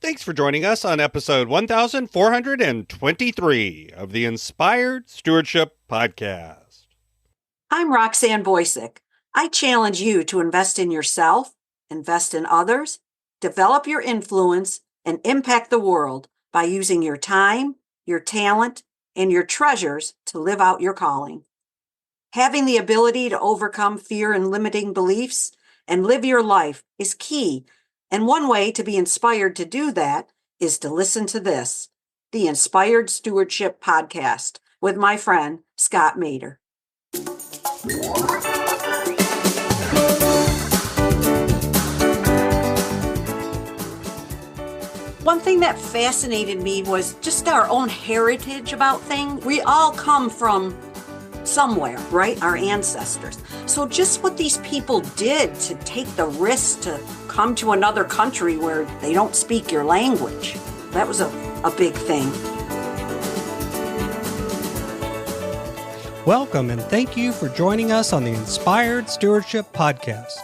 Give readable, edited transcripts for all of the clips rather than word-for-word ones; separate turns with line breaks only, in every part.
Thanks for joining us on episode 1423 of the Inspired Stewardship Podcast.
I'm Roxanne Bocyck. I challenge you to invest in yourself, invest in others, develop your influence, and impact the world by using your time, your talent, and your treasures to live out your calling. Having the ability to overcome fear and limiting beliefs and live your life is key. And one way to be inspired to do that is to listen to this, the Inspired Stewardship Podcast, with my friend, Scott Mater. One thing that fascinated me was just our own heritage about things. We all come from somewhere, right? Our ancestors. So just what these people did to take the risk to come to another country where they don't speak your language, that was a big thing.
Welcome and thank you for joining us on the Inspired Stewardship Podcast.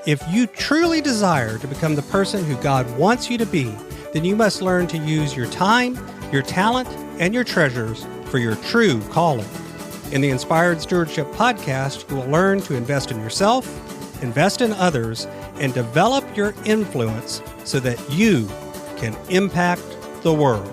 If you truly desire to become the person who God wants you to be, then you must learn to use your time, your talent, and your treasures for your true calling. In the Inspired Stewardship Podcast, you will learn to invest in yourself, invest in others, and develop your influence so that you can impact the world.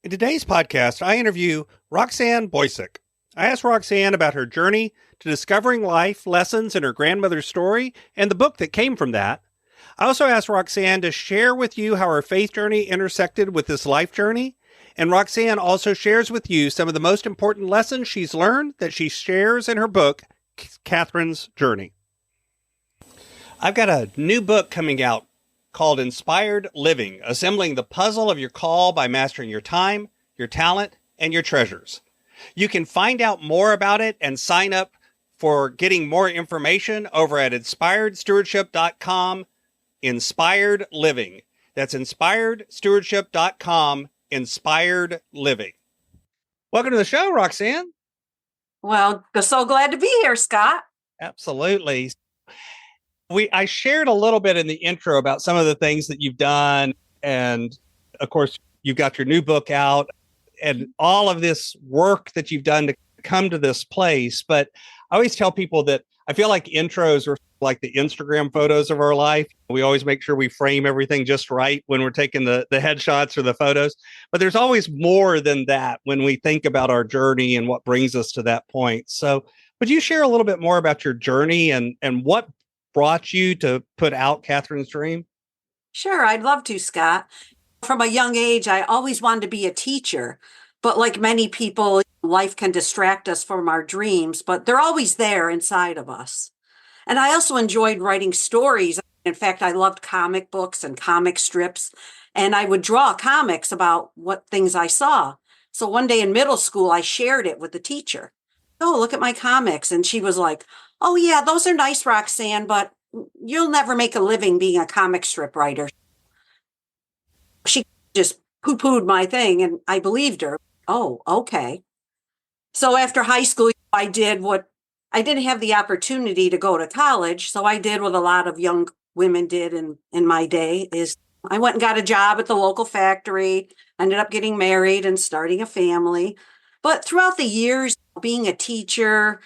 In today's podcast, I interview Roxanne Bocyck. I asked Roxanne about her journey to discovering life lessons in her grandmother's story and the book that came from that. I also asked Roxanne to share with you how her faith journey intersected with this life journey. And Roxanne also shares with you some of the most important lessons she's learned that she shares in her book, Catherine's Journey. I've got a new book coming out called Inspired Living, Assembling the Puzzle of Your Call by Mastering Your Time, Your Talent, and Your Treasures. You can find out more about it and sign up for getting more information over at inspiredstewardship.com. Inspired Living. That's inspiredstewardship.com, Inspired Living. Welcome to the show, Roxanne.
Well, so glad to be here, Scott.
Absolutely. I shared a little bit in the intro about some of the things that you've done. And of course, you've got your new book out and all of this work that you've done to come to this place. But I always tell people that I feel like intros are like the Instagram photos of our life. We always make sure we frame everything just right when we're taking the headshots or the photos. But there's always more than that when we think about our journey and what brings us to that point. So would you share a little bit more about your journey and what brought you to put out Catherine's Dream?
Sure, I'd love to, Scott. From a young age, I always wanted to be a teacher. But like many people, life can distract us from our dreams, but they're always there inside of us. And I also enjoyed writing stories. In fact, I loved comic books and comic strips, and I would draw comics about what things I saw. So one day in middle school, I shared it with the teacher. Oh, look at my comics. And she was like, oh, yeah, those are nice, Roxanne, but you'll never make a living being a comic strip writer. She just poo-pooed my thing, and I believed her. Oh, okay. So after high school, I didn't have the opportunity to go to college. So I did what a lot of young women did in my day is I went and got a job at the local factory, ended up getting married and starting a family. But throughout the years, being a teacher,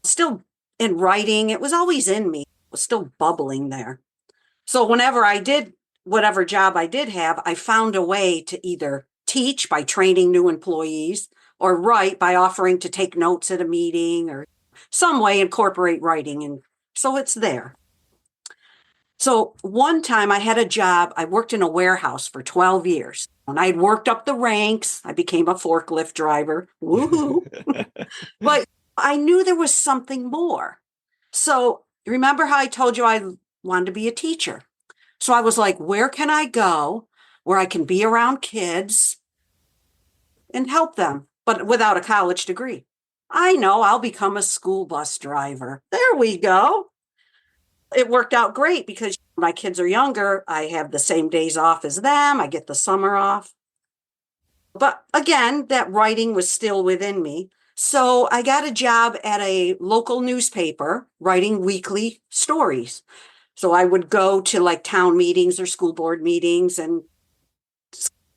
still in writing, it was always in me. It was still bubbling there. So whenever I did whatever job I did have, I found a way to either teach by training new employees or write by offering to take notes at a meeting or some way incorporate writing. And so it's there. So one time I had a job. I worked in a warehouse for 12 years. And I had worked up the ranks. I became a forklift driver. Woohoo. But I knew there was something more. So remember how I told you I wanted to be a teacher? So I was like, where can I go where I can be around kids and help them, but without a college degree? I know, I'll become a school bus driver. There we go. It worked out great because my kids are younger. I have the same days off as them. I get the summer off. But again, that writing was still within me. So I got a job at a local newspaper writing weekly stories. So I would go to like town meetings or school board meetings and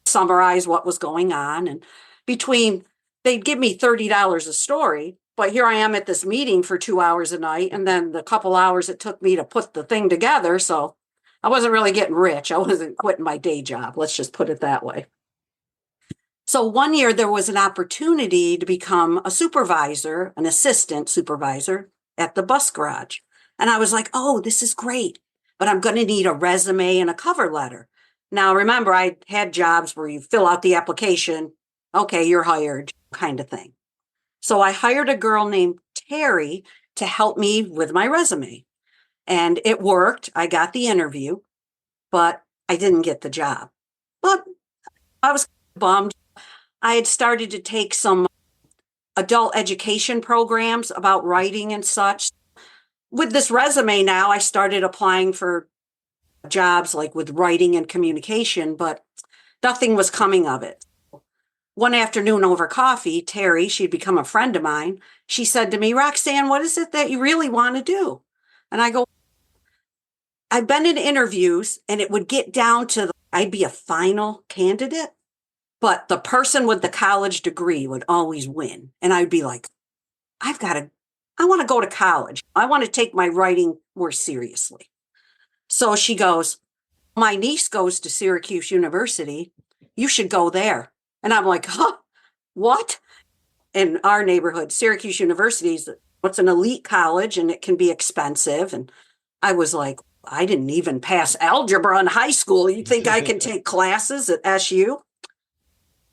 summarize what was going on. And they'd give me $30 a story, but here I am at this meeting for 2 hours a night. And then the couple hours it took me to put the thing together. So I wasn't really getting rich. I wasn't quitting my day job. Let's just put it that way. So one year there was an opportunity to become a supervisor, an assistant supervisor at the bus garage. And I was like, oh, this is great, but I'm going to need a resume and a cover letter. Now, remember, I had jobs where you fill out the application. Okay, you're hired kind of thing. So I hired a girl named Terry to help me with my resume. And it worked. I got the interview, but I didn't get the job. But I was bummed. I had started to take some adult education programs about writing and such. With this resume now, I started applying for jobs like with writing and communication, but nothing was coming of it. One afternoon over coffee, Terry, she'd become a friend of mine. She said to me, Roxanne, what is it that you really want to do? And I go, I've been in interviews and it would get down to I'd be a final candidate, but the person with the college degree would always win. And I'd be like, I want to go to college. I want to take my writing more seriously. So she goes, my niece goes to Syracuse University. You should go there. And I'm like, huh, what? In our neighborhood, Syracuse University is what's an elite college and it can be expensive. And I was like, I didn't even pass algebra in high school. You think I can take classes at SU?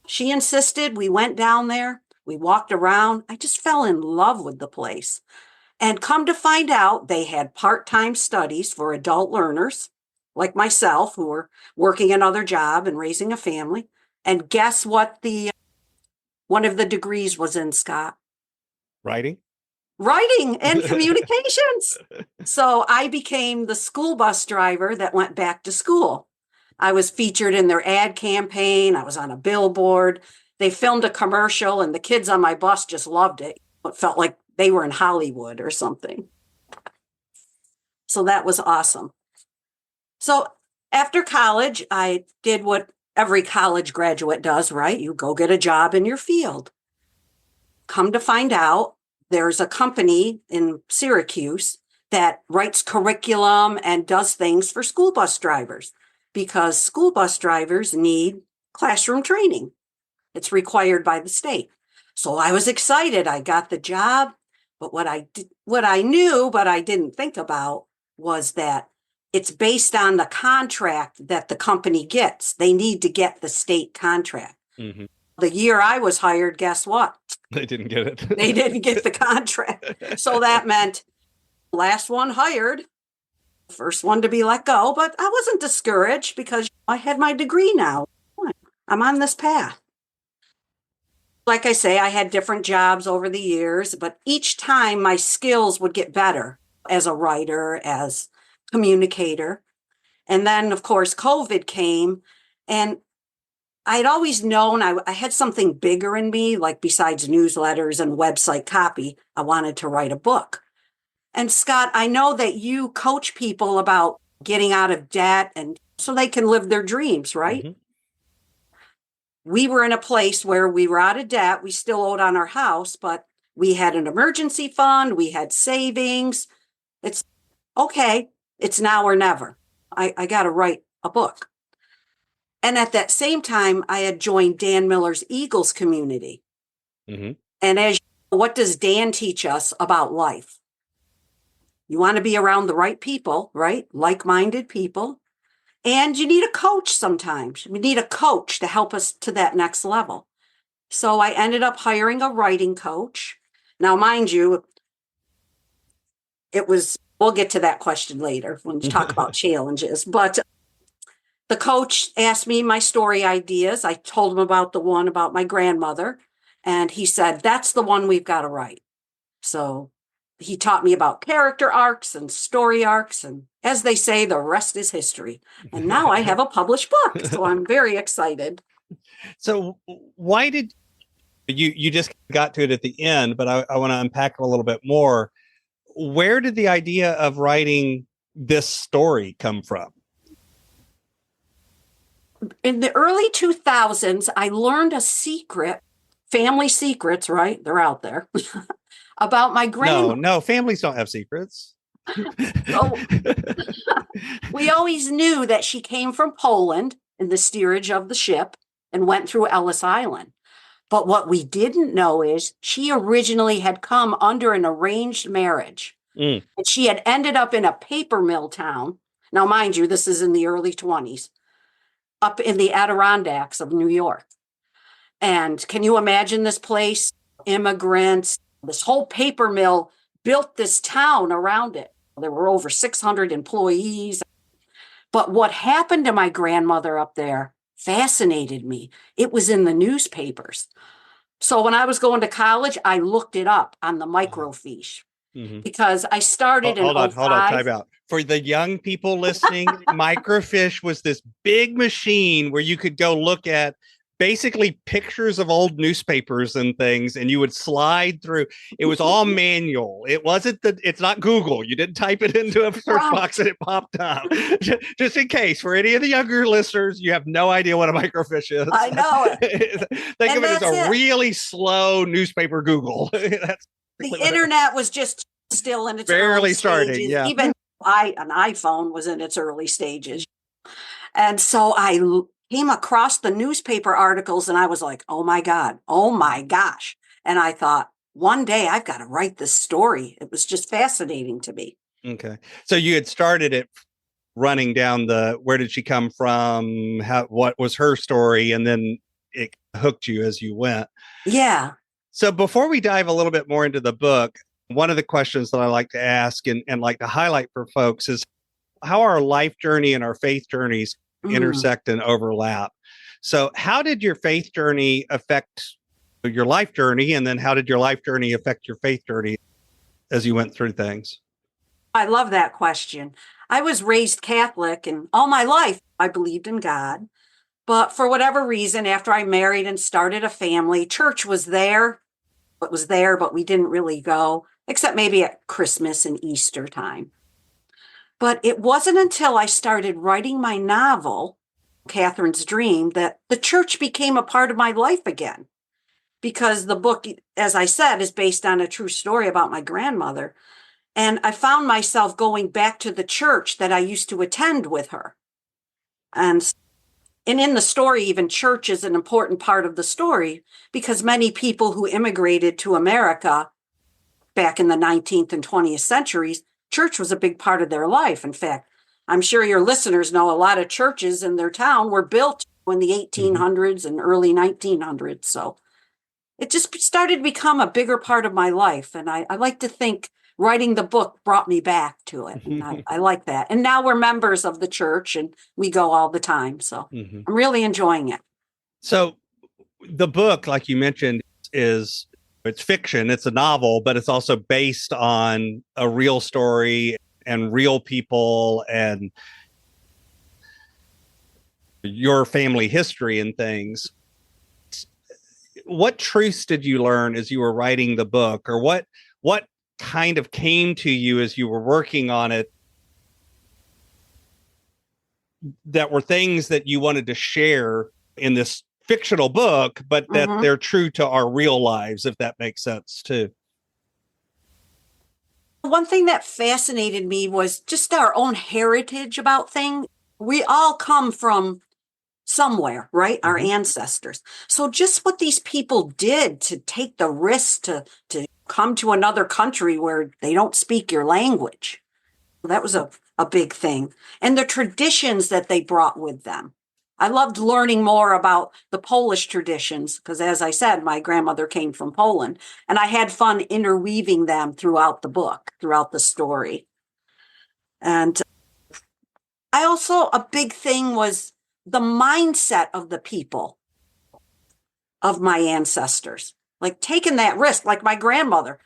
She insisted. We went down there. We walked around. I just fell in love with the place. And come to find out, they had part-time studies for adult learners like myself who were working another job and raising a family. And guess what one of the degrees was in, Scott?
Writing
And communications. So I became the school bus driver that went back to school. I was featured in their ad campaign. I was on a billboard. They filmed a commercial and the kids on my bus just loved it. It felt like they were in Hollywood or something. So that was awesome. So after college, I did what every college graduate does, right? You go get a job in your field. Come to find out, there's a company in Syracuse that writes curriculum and does things for school bus drivers because school bus drivers need classroom training. It's required by the state. So I was excited. I got the job. But what I knew, but I didn't think about was that it's based on the contract that the company gets. They need to get the state contract. Mm-hmm. The year I was hired, guess what?
They didn't get it.
They didn't get the contract. So that meant last one hired, first one to be let go. But I wasn't discouraged because I had my degree now. I'm on this path. Like I say, I had different jobs over the years, but each time my skills would get better as a writer, as communicator. And then, of course, COVID came and I'd always known I had something bigger in me, like besides newsletters and website copy, I wanted to write a book. And Scott, I know that you coach people about getting out of debt and so they can live their dreams, right? Mm-hmm. We were in a place where we were out of debt. We still owed on our house, but we had an emergency fund. We had savings. It's okay. It's now or never. I got to write a book. And at that same time, I had joined Dan Miller's Eagles community. Mm-hmm. And as you know, what does Dan teach us about life? You want to be around the right people, right? Like-minded people. And you need a coach sometimes. We need a coach to help us to that next level. So I ended up hiring a writing coach. Now, mind you, we'll get to that question later when we talk about challenges. But the coach asked me my story ideas. I told him about the one about my grandmother. And he said, that's the one we've got to write. So he taught me about character arcs and story arcs. And as they say, the rest is history. And now I have a published book. So I'm very excited.
So why did You just got to it at the end, but I want to unpack it a little bit more. Where did the idea of writing this story come from?
In the early 2000s, I learned a secret, family secrets, right? They're out there, about my grandmother.
No, families don't have secrets.
So we always knew that she came from Poland in the steerage of the ship and went through Ellis Island. But what we didn't know is she originally had come under an arranged marriage. And she had ended up in a paper mill town. Now, mind you, this is in the early 20s, up in the Adirondacks of New York. And can you imagine this place? Immigrants, this whole paper mill built this town around it. There were over 600 employees. But what happened to my grandmother up there fascinated me. It was in the newspapers. So when I was going to college, I looked it up on the microfiche because I started in 05.
Hold on, time out. For the young people listening, microfiche was this big machine where you could go look at basically pictures of old newspapers and things, and you would slide through. It was all manual. It's not Google. You didn't type it into a search box and it popped up. Just in case, for any of the younger listeners, you have no idea what a microfiche is.
I know it.
Think of it as a really slow newspaper Google.
The internet was just still in its
barely
early
starting.
stages.
Yeah.
Even an iPhone was in its early stages. And so I came across the newspaper articles and I was like, oh my gosh. And I thought, one day I've got to write this story. It was just fascinating to me.
Okay. So you had started it running down where did she come from? What was her story? And then it hooked you as you went.
Yeah.
So before we dive a little bit more into the book, one of the questions that I like to ask and like to highlight for folks is how our life journey and our faith journeys intersect and overlap. So how did your faith journey affect your life journey? And then how did your life journey affect your faith journey as you went through things?
I love that question. I was raised Catholic and all my life I believed in God. But for whatever reason, after I married and started a family, church was there. It was there, but we didn't really go, except maybe at Christmas and Easter time. But it wasn't until I started writing my novel, Catherine's Dream, that the church became a part of my life again. Because the book, as I said, is based on a true story about my grandmother. And I found myself going back to the church that I used to attend with her. And in the story, even church is an important part of the story because many people who immigrated to America back in the 19th and 20th centuries, church was a big part of their life. In fact, I'm sure your listeners know a lot of churches in their town were built in the 1800s and early 1900s. So it just started to become a bigger part of my life. And I like to think writing the book brought me back to it. And I like that. And now we're members of the church and we go all the time. So I'm really enjoying it.
So the book, like you mentioned, it's fiction. It's a novel, but it's also based on a real story and real people and your family history and things. What truths did you learn as you were writing the book, or what kind of came to you as you were working on it that were things that you wanted to share in this fictional book, but that they're true to our real lives, if that makes sense too?
One thing that fascinated me was just our own heritage about things. We all come from somewhere, right? Our ancestors. So just what these people did to take the risk to come to another country where they don't speak your language. That was a big thing. And the traditions that they brought with them. I loved learning more about the Polish traditions because, as I said, my grandmother came from Poland. And I had fun interweaving them throughout the book, throughout the story. And I also, a big thing was the mindset of the people, of my ancestors. Like taking that risk, like my grandmother.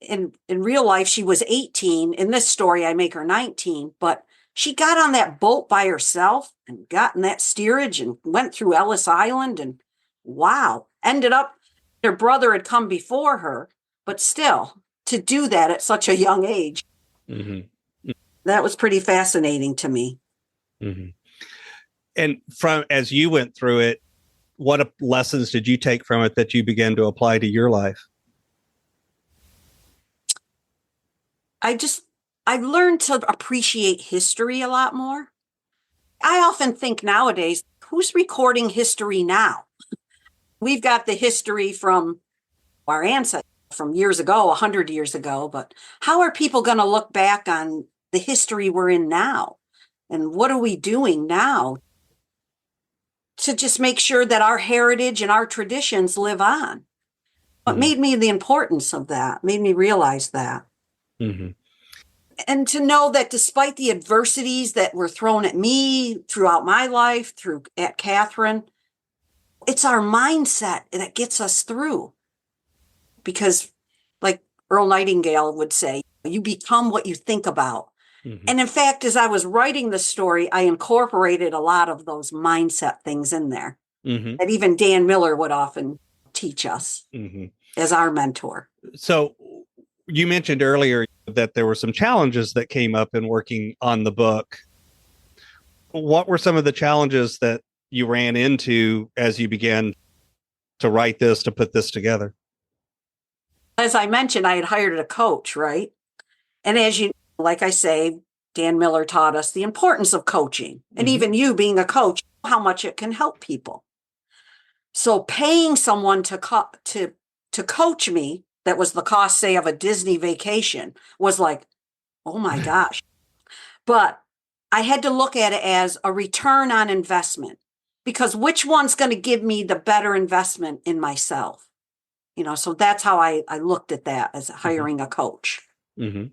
In real life, she was 18. In this story, I make her 19. But she got on that boat by herself and got in that steerage and went through Ellis Island and wow, ended up Her brother had come before her, but still, to do that at such a young age, that was pretty fascinating to me.
And from as you went through it, what lessons did you take from it that you began to apply to your life?
I learned to appreciate history a lot more. I often think nowadays, who's recording history now? We've got the history from our ancestors from years ago, 100 years ago, but how are people going to look back on the history we're in now? And what are we doing now to just make sure that our heritage and our traditions live on? What made me the importance of that, made me realize that. And to know that despite the adversities that were thrown at me throughout my life, at Catherine, it's our mindset that gets us through. Because like Earl Nightingale would say, you become what you think about. And in fact, as I was writing the story, I incorporated a lot of those mindset things in there that even Dan Miller would often teach us as our mentor.
So you mentioned earlier that there were some challenges that came up in working on the book. What were some of the challenges that you ran into as you began to write this, to put this together?
As I mentioned, I had hired a coach, right? And as you, like I say, Dan Miller taught us the importance of coaching. And even you being a coach, how much it can help people. So paying someone to coach me, that was the cost, say, of a Disney vacation, was like, oh my gosh. But I had to look at it as a return on investment, because which one's going to give me the better investment in myself? So that's how I looked at that, as hiring a coach. And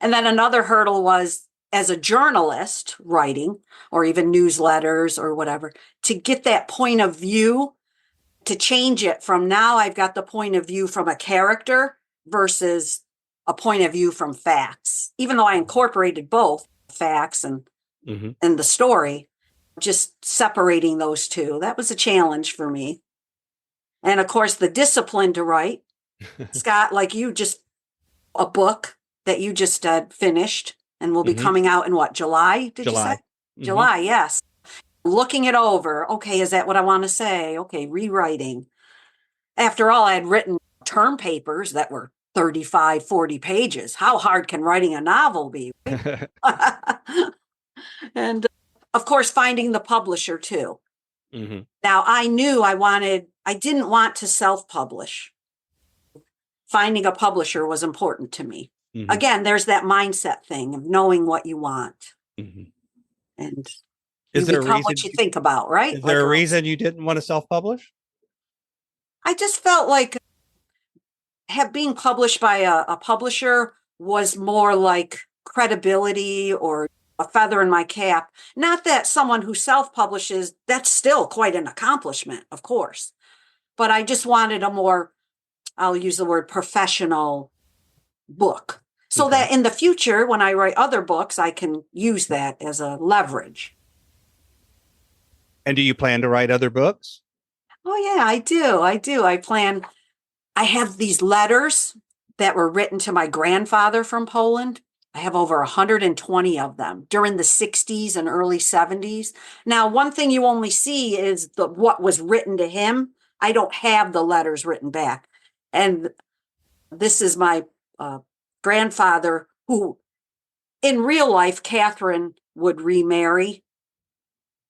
then another hurdle was, as a journalist writing, or even newsletters or whatever, to get that point of view, to change it from now I've got the point of view from a character versus a point of view from facts. Even though I incorporated both facts and the story, just separating those two, that was a challenge for me. And of course, the discipline to write. Scott, like you, just a book that you just finished and will be coming out in what, July? Did you say? July, yes. Looking it over. Okay, is that what I want to say? Okay, rewriting. After all, I had written term papers that were 35, 40 pages. How hard can writing a novel be? And of course, finding the publisher too. Now, I knew I didn't want to self-publish. Finding a publisher was important to me. Again, there's that mindset thing of knowing what you want. And
is there
become what you think about, right?
Is there a reason you didn't want to self-publish?
I just felt like being published by a publisher was more like credibility or a feather in my cap. Not that someone who self-publishes, that's still quite an accomplishment, of course. But I just wanted a more, I'll use the word, professional book. So that in the future, when I write other books, I can use that as a leverage.
And do you plan to write other books?
Oh, yeah, I do. I have these letters that were written to my grandfather from Poland. I have over 120 of them during the 60s and early 70s. Now, one thing you only see is what was written to him. I don't have the letters written back. And this is my grandfather, who in real life, Catherine would remarry.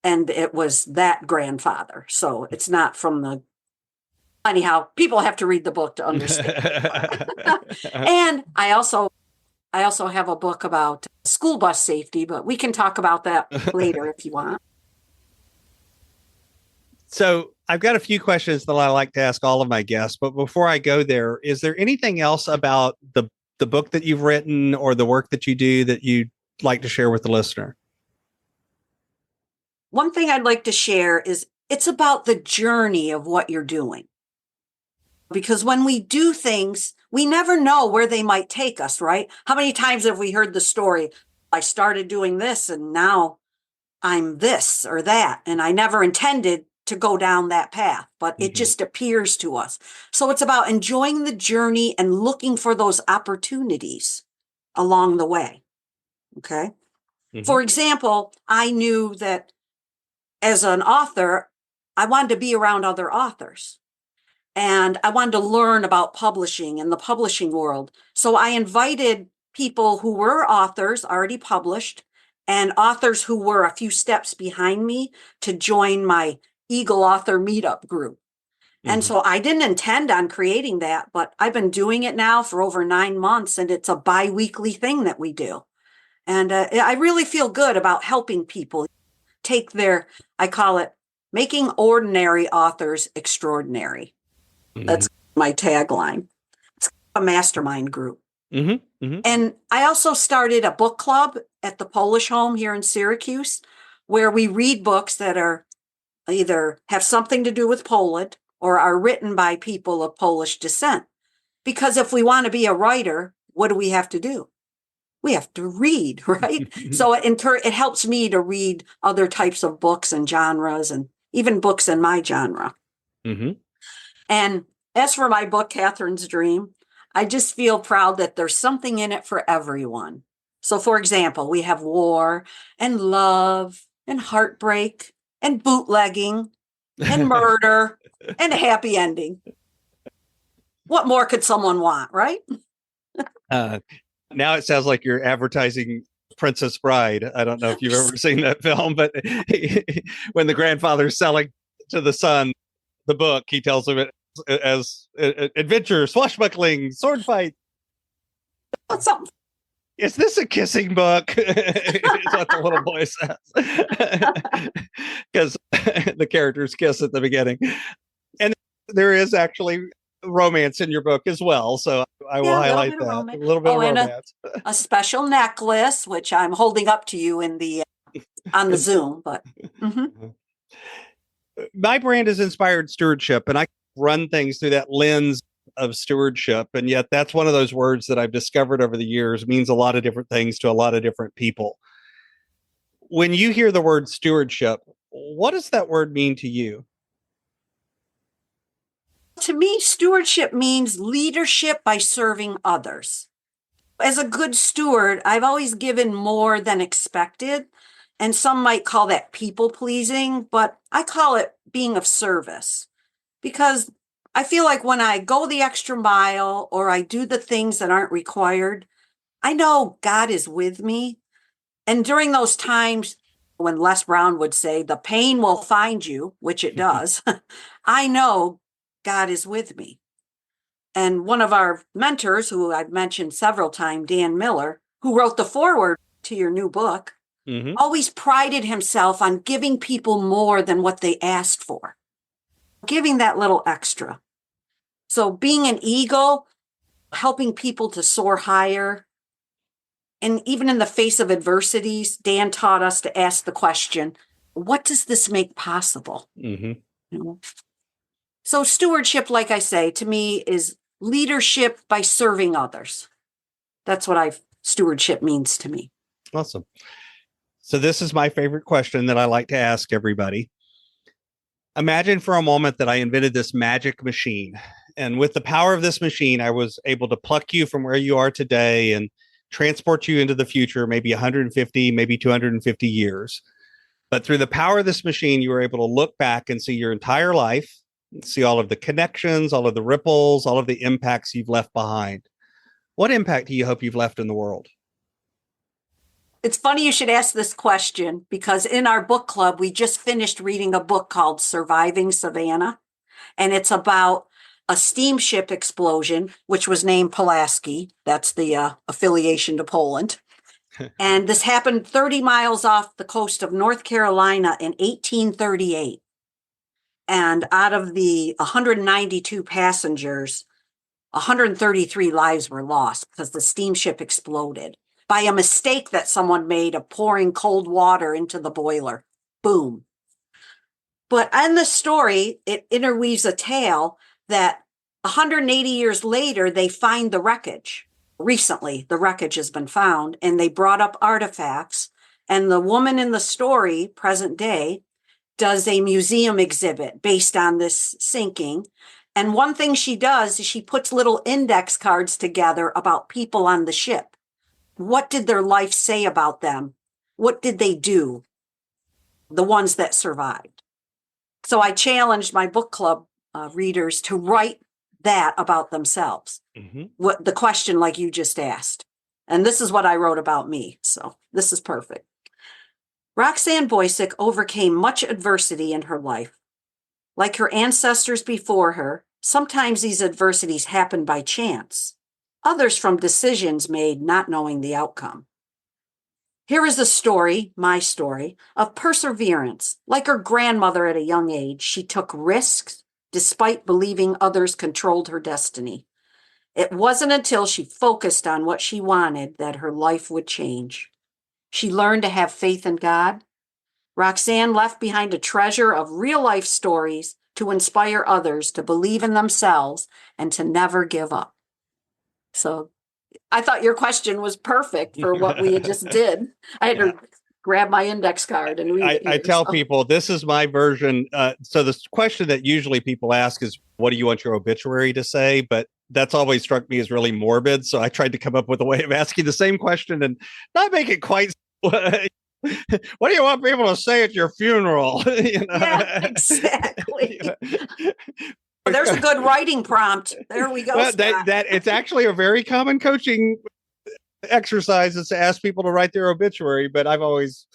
And it was that grandfather. So it's not from the... Anyhow, people have to read the book to understand. And I also have a book about school bus safety, but we can talk about that later if you want.
So I've got a few questions that I like to ask all of my guests, but before I go there, is there anything else about the book that you've written or the work that you do that you'd like to share with the listener?
One thing I'd like to share is it's about the journey of what you're doing. Because when we do things, we never know where they might take us, right? How many times have we heard the story, I started doing this and now I'm this or that, and I never intended to go down that path, but it just appears to us. So it's about enjoying the journey and looking for those opportunities along the way. Okay. For example, I knew that as an author, I wanted to be around other authors. And I wanted to learn about publishing and the publishing world. So I invited people who were authors already published and authors who were a few steps behind me to join my Eagle Author Meetup group. And so I didn't intend on creating that, but I've been doing it now for over 9 months, and it's a bi-weekly thing that we do. And I really feel good about helping people take I call it making ordinary authors extraordinary. That's my tagline. It's a mastermind group. And I also started a book club at the Polish home here in Syracuse, where we read books that are either have something to do with Poland or are written by people of Polish descent. Because if we want to be a writer, what do we have to do? We have to read, right? So it helps me to read other types of books and genres, and even books in my genre. And as for my book, Catherine's Dream, I just feel proud that there's something in it for everyone. So, for example, we have war and love and heartbreak and bootlegging and murder and a happy ending. What more could someone want, right?
Now it sounds like you're advertising Princess Bride. I don't know if you've ever seen that film, but when the grandfather's selling to the son the book, he tells him it as adventure, swashbuckling, sword fight.
What's something?
Is this a kissing book? Is what the little boy says. Because the characters kiss at the beginning. And there is actually romance in your book as well. So I will highlight that. A little bit of romance.
A special necklace, which I'm holding up to you in the on the Zoom. But
my brand is Inspired Stewardship, and I run things through that lens of stewardship. And yet that's one of those words that I've discovered over the years means a lot of different things to a lot of different people. When you hear the word stewardship, what does that word mean to you?
To me, stewardship means leadership by serving others. As a good steward, I've always given more than expected. And some might call that people pleasing, but I call it being of service. Because I feel like when I go the extra mile or I do the things that aren't required, I know God is with me. And during those times when Les Brown would say, the pain will find you, which it does, I know God is with me. And one of our mentors, who I've mentioned several times, Dan Miller, who wrote the foreword to your new book, always prided himself on giving people more than what they asked for, giving that little extra. So being an eagle, helping people to soar higher. And even in the face of adversities, Dan taught us to ask the question, what does this make possible? You know? So stewardship, like I say, to me is leadership by serving others. That's what stewardship means to me.
Awesome. So this is my favorite question that I like to ask everybody. Imagine for a moment that I invented this magic machine. And with the power of this machine, I was able to pluck you from where you are today and transport you into the future, maybe 150, maybe 250 years. But through the power of this machine, you were able to look back and see your entire life, see all of the connections, all of the ripples, all of the impacts you've left behind. What impact do you hope you've left in the world?
It's funny you should ask this question, because in our book club, we just finished reading a book called Surviving Savannah. And it's about a steamship explosion, which was named Pulaski. That's the affiliation to Poland. And this happened 30 miles off the coast of North Carolina in 1838. And out of the 192 passengers, 133 lives were lost because the steamship exploded by a mistake that someone made of pouring cold water into the boiler. Boom. But in the story, it interweaves a tale that 180 years later, they find the wreckage. Recently, the wreckage has been found, and they brought up artifacts. And the woman in the story, present day, does a museum exhibit based on this sinking. And one thing she does is she puts little index cards together about people on the ship. What did their life say about them? What did they do? The ones that survived. So I challenged my book club readers to write that about themselves. What the question like you just asked. And this is what I wrote about me. So this is perfect. Roxanne Bocyck overcame much adversity in her life. Like her ancestors before her, sometimes these adversities happen by chance, others from decisions made not knowing the outcome. Here is a story, my story, of perseverance. Like her grandmother at a young age, she took risks despite believing others controlled her destiny. It wasn't until she focused on what she wanted that her life would change. She learned to have faith in God. Roxanne left behind a treasure of real-life stories to inspire others to believe in themselves and to never give up. So I thought your question was perfect for what we just did. I had to grab my index card and read it.
I tell people this is my version. So the question that usually people ask is, what do you want your obituary to say? But that's always struck me as really morbid. So I tried to come up with a way of asking the same question and not make it quite. What do you want people to say at your funeral?
Yeah, exactly. There's a good writing prompt. There we go.
Well, that it's actually a very common coaching exercise is to ask people to write their obituary. But I've always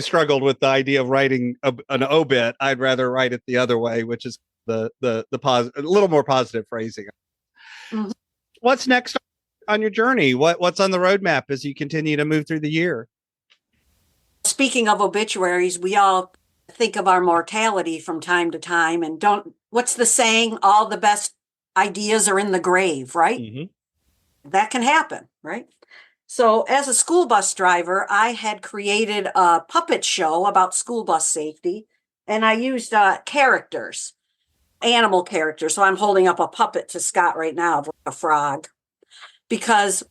struggled with the idea of writing an obit. I'd rather write it the other way, which is the a little more positive phrasing. Mm-hmm. What's next on your journey? What's on the roadmap as you continue to move through the year?
Speaking of obituaries, we all think of our mortality from time to time and what's the saying? All the best ideas are in the grave, right? Mm-hmm. That can happen, right? So as a school bus driver, I had created a puppet show about school bus safety, and I used characters, animal characters. So I'm holding up a puppet to Scott right now, a frog, because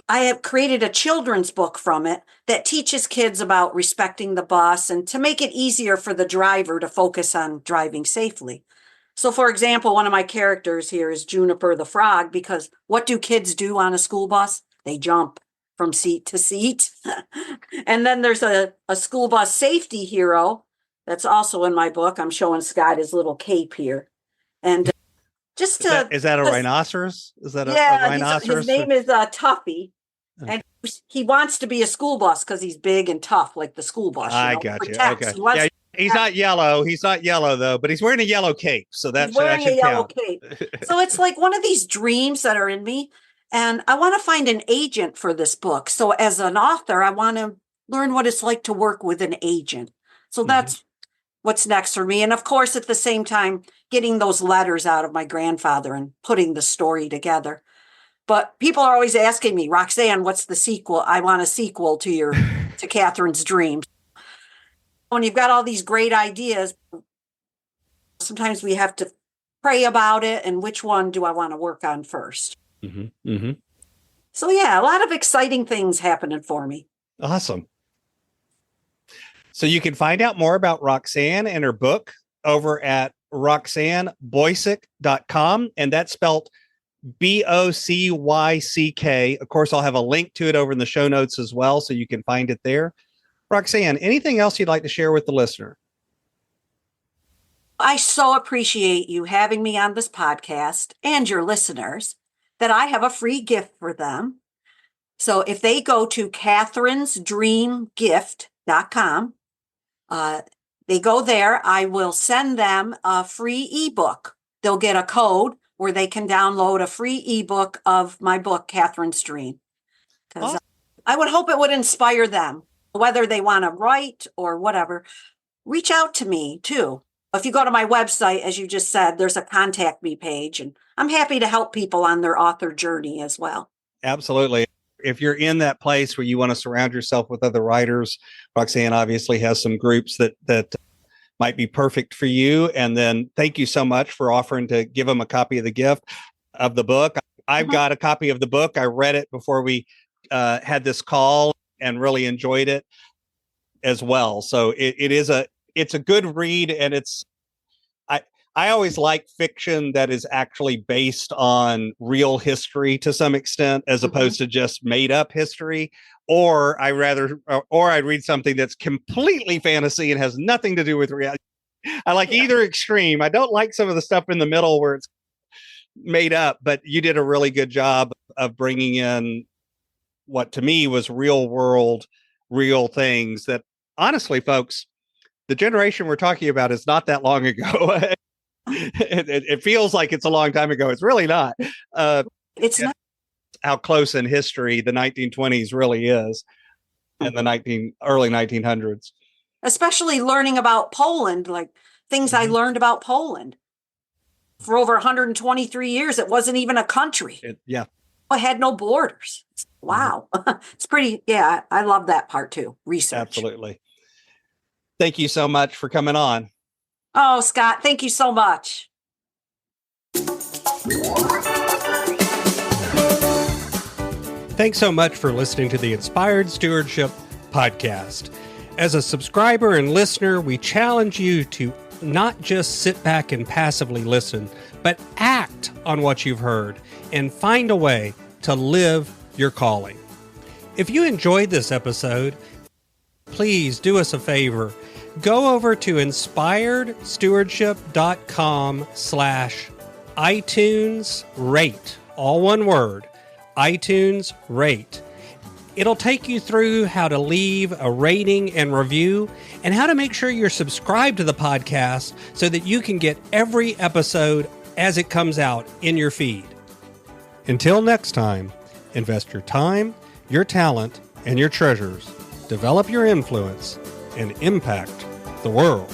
I have created a children's book from it that teaches kids about respecting the bus and to make it easier for the driver to focus on driving safely. So, for example, one of my characters here is Juniper the frog, because what do kids do on a school bus? They jump from seat to seat. And then there's a school bus safety hero that's also in my book. I'm showing Scott his little cape here. And just to...
Is that a rhinoceros? Is that a rhinoceros?
His name is Tuffy. And he wants to be a school bus because he's big and tough, like the school bus.
I got you. Okay. He's not yellow. He's not yellow, though, but he's wearing a yellow cape. So that's wearing a yellow cape.
So it's like one of these dreams that are in me. And I want to find an agent for this book. So as an author, I want to learn what it's like to work with an agent. So that's what's next for me. And of course, at the same time, getting those letters out of my grandfather and putting the story together. But people are always asking me, Roxanne, what's the sequel? I want a sequel to Catherine's dreams. When you've got all these great ideas, sometimes we have to pray about it. And which one do I want to work on first? Mm-hmm. Mm-hmm. So, yeah, a lot of exciting things happening for me.
Awesome. So you can find out more about Roxanne and her book over at roxannebocyck.com. And that's spelled Bocyck. Of course, I'll have a link to it over in the show notes as well, so you can find it there. Roxanne, anything else you'd like to share with the listener?
I so appreciate you having me on this podcast and your listeners that I have a free gift for them. So if they go to catherinesdreamgift.com, they go there, I will send them a free ebook. They'll get a code where they can download a free ebook of my book, Catherine's Dream. Because I would hope it would inspire them, whether they want to write or whatever. Reach out to me too. If you go to my website, as you just said, there's a contact me page, and I'm happy to help people on their author journey as well.
Absolutely. If you're in that place where you want to surround yourself with other writers, Roxanne obviously has some groups that might be perfect for you. And then thank you so much for offering to give them a copy of the gift of the book. I've got a copy of the book. I read it before we had this call and really enjoyed it as well. So it is it's a good read, and I always like fiction that is actually based on real history to some extent, as opposed to just made up history. Or I'd read something that's completely fantasy and has nothing to do with reality. I like either extreme. I don't like some of the stuff in the middle where it's made up, but you did a really good job of bringing in what to me was real world, real things that, honestly, folks, the generation we're talking about is not that long ago. It feels like it's a long time ago. It's really not.
It's not
how close in history the 1920s really is, and the early 1900s.
Especially learning about Poland, like things I learned about Poland. For over 123 years, it wasn't even a country. It had no borders. Wow. It's pretty, I love that part too. Research.
Absolutely. Thank you so much for coming on.
Oh, Scott, thank you so much.
Thanks so much for listening to the Inspired Stewardship podcast. As a subscriber and listener, we challenge you to not just sit back and passively listen, but act on what you've heard and find a way to live your calling. If you enjoyed this episode, please do us a favor. Go over to inspiredstewardship.com/iTunes rate, all one word, iTunes rate. It'll take you through how to leave a rating and review and how to make sure you're subscribed to the podcast so that you can get every episode as it comes out in your feed. Until next time, invest your time, your talent, and your treasures. Develop your influence and impact the world.